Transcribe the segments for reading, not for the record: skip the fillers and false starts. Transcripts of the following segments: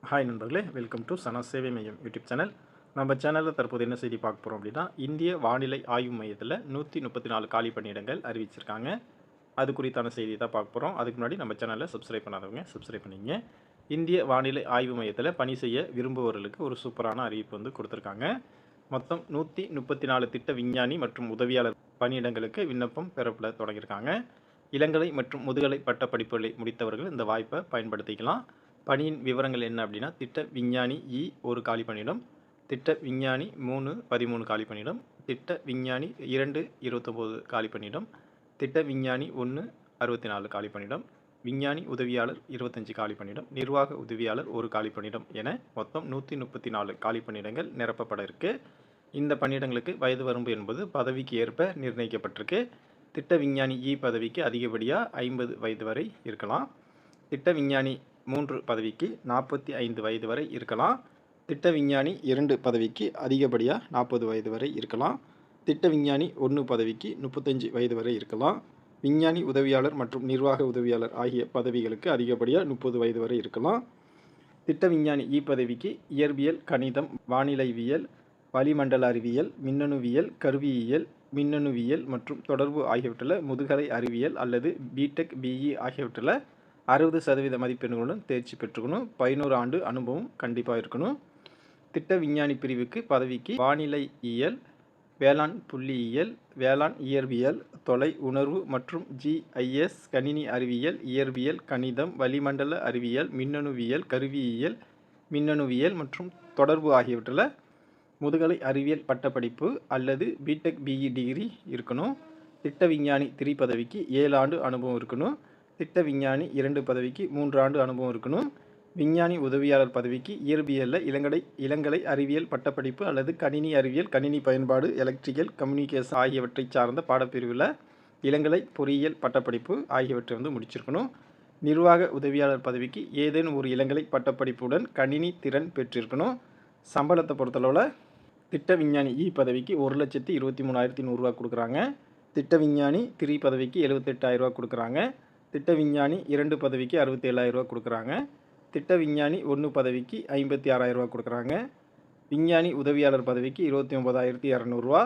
Hi நண்பர்களே, welcome to சனா சேவை மையம் யூடியூப் சேனல். நம்ம சேனலில் தற்போது என்ன செய்தி பார்க்க போகிறோம் அப்படின்னா, இந்திய வானிலை ஆய்வு மையத்தில் 134 காலி பணியிடங்கள் அறிவிச்சிருக்காங்க. அது குறித்தான செய்தி தான் பார்க்க போகிறோம். அதுக்கு முன்னாடி நம்ம சேனலில் சப்ஸ்கிரைப் பண்ணாதவங்க சப்ஸ்கிரைப் பண்ணிங்க. இந்திய வானிலை ஆய்வு மையத்தில் பணி செய்ய விரும்புபவர்களுக்கு ஒரு சூப்பரான அறிவிப்பு வந்து கொடுத்துருக்காங்க. மொத்தம் 134 திட்ட விஞ்ஞானி மற்றும் உதவியாளர் பணியிடங்களுக்கு விண்ணப்பம் பெறப்பட தொடங்கியிருக்காங்க. இளங்கலை மற்றும் முதுகலை பட்ட படிப்புகளை முடித்தவர்கள் இந்த வாய்ப்பை பயன்படுத்திக்கலாம். பணியின் விவரங்கள் என்ன அப்படின்னா, திட்ட விஞ்ஞானி ஒரு காலி பணியிடம், திட்ட விஞ்ஞானி 13 காலி பணியிடம், திட்ட விஞ்ஞானி 29 காலி பணியிடம், திட்ட விஞ்ஞானி 64 காலி பணியிடம், விஞ்ஞானி உதவியாளர் 25 காலி பணியிடம், நிர்வாக உதவியாளர் 1 காலி பணியிடம் என மொத்தம் 134 காலி பணியிடங்கள் நிரப்பப்பட இருக்கு. இந்த பணியிடங்களுக்கு வயது வரம்பு என்பது பதவிக்கு ஏற்ப நிர்ணயிக்கப்பட்டிருக்கு. திட்ட விஞ்ஞானி பதவிக்கு அதிகப்படியாக 50 வயது வரை இருக்கலாம். திட்ட விஞ்ஞானி 3 பதவிக்கு 45 வயது வரை இருக்கலாம். திட்ட விஞ்ஞானி 2 பதவிக்கு அதிகப்படியாக 40 வயது வரை இருக்கலாம். திட்ட விஞ்ஞானி 1 பதவிக்கு 35 வயது வரை இருக்கலாம். விஞ்ஞானி உதவியாளர் மற்றும் நிர்வாக உதவியாளர் ஆகிய பதவிகளுக்கு அதிகப்படியாக 30 வயது வரை இருக்கலாம். திட்ட விஞ்ஞானி பதவிக்கு இயற்பியல், கணிதம், வானிலைவியல், வளிமண்டல அறிவியல், மின்னணுவியல், கருவியியல், மின்னணுவியல் மற்றும் தொடர்பு ஆகியவற்றில் முதுகலை அறிவியல் அல்லது பிடெக், பிஇ ஆகியவற்றில் 60% மதிப்பெண்களுடன் தேர்ச்சி பெற்றுக்கணும். 11 ஆண்டு அனுபவம் கண்டிப்பாக இருக்கணும். திட்ட விஞ்ஞானி பிரிவுக்கு பதவிக்கு வானிலையியல், வேளாண் புள்ளியியல், வேளாண் இயற்பியல், தொலை உணர்வு மற்றும் GIS, கணினி அறிவியல், இயற்பியல், கணிதம், வளிமண்டல அறிவியல், மின்னணுவியல், கருவியியல், மின்னணுவியல் மற்றும் தொடர்பு ஆகியவற்றில் முதுகலை அறிவியல் பட்டப்படிப்பு அல்லது பிடெக், பிஇ டிகிரி இருக்கணும். திட்ட விஞ்ஞானி 3 பதவிக்கு 7 ஆண்டு அனுபவம் இருக்கணும். திட்ட விஞ்ஞானி 2 பதவிக்கு 3 ஆண்டு அனுபவம் இருக்கணும். விஞ்ஞானி உதவியாளர் பதவிக்கு இயற்பியலில் இளங்கலை அறிவியல் பட்டப்படிப்பு அல்லது கணினி அறிவியல், கணினி பயன்பாடு, எலக்ட்ரிக்கல், கம்யூனிகேஷன் ஆகியவற்றை சார்ந்த பாடப்பிரிவில் இளங்கலை பொறியியல் பட்டப்படிப்பு ஆகியவற்றை முடிச்சிருக்கணும். நிர்வாக உதவியாளர் பதவிக்கு ஏதேனும் ஒரு இளங்கலை பட்டப்படிப்புடன் கணினி திறன் பெற்றிருக்கணும். சம்பளத்தை பொறுத்தளவில் திட்ட விஞ்ஞானி பதவிக்கு 1,23,100 ரூபா கொடுக்குறாங்க. திட்ட விஞ்ஞானி 3 பதவிக்கு 78,000 ரூபா கொடுக்குறாங்க. திட்ட விஞ்ஞானி 2 பதவிக்கு 67,000 ரூபா கொடுக்குறாங்க. திட்ட விஞ்ஞானி 1 பதவிக்கு 56,000 ரூபா கொடுக்குறாங்க. விஞ்ஞானி உதவியாளர் பதவிக்கு 29,200 ரூபா,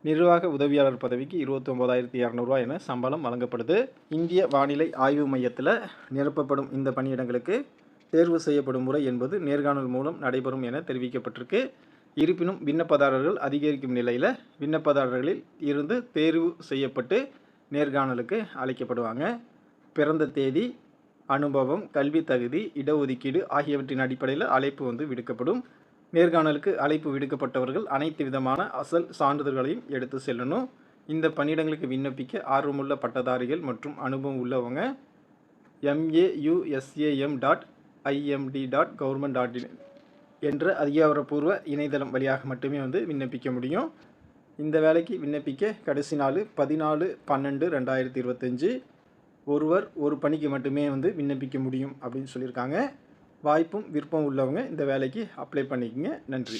நிர்வாக உதவியாளர் பதவிக்கு 29,200 ரூபா என சம்பளம் வழங்கப்படுது. இந்திய வானிலை ஆய்வு மையத்தில் நிரப்பப்படும் இந்த பணியிடங்களுக்கு தேர்வு செய்யப்படும் முறை என்பது நேர்காணல் மூலம் நடைபெறும் என தெரிவிக்கப்பட்டிருக்கு. இருப்பினும் விண்ணப்பதாரர்கள் அதிகரிக்கும் நிலையில் விண்ணப்பதாரர்களில் இருந்து தேர்வு செய்யப்பட்டு நேர்காணலுக்கு அழைக்கப்படுவாங்க. பிறந்த தேதி, அனுபவம், கல்வி தகுதி, இடஒதுக்கீடு ஆகியவற்றின் அடிப்படையில் அழைப்பு விடுக்கப்படும். நேர்காணலுக்கு அழைப்பு விடுக்கப்பட்டவர்கள் அனைத்து விதமான அசல் சான்றிதழ்களையும் எடுத்து செல்லணும். இந்த பணியிடங்களுக்கு விண்ணப்பிக்க ஆர்வமுள்ள பட்டதாரிகள் மற்றும் அனுபவம் உள்ளவங்க mausam.imd.government.in என்ற அதிகாரப்பூர்வ இணையதளம் வழியாக மட்டுமே விண்ணப்பிக்க முடியும். இந்த வேலைக்கு விண்ணப்பிக்க கடைசி நாள் 14/12/2025. ஒருவர் ஒரு பணிக்கு மட்டுமே விண்ணப்பிக்க முடியும் அப்படின்னு சொல்லியிருக்காங்க. வாய்ப்பும் விருப்பம் உள்ளவங்க இந்த வேலைக்கு அப்ளை பண்ணிக்கங்க. நன்றி.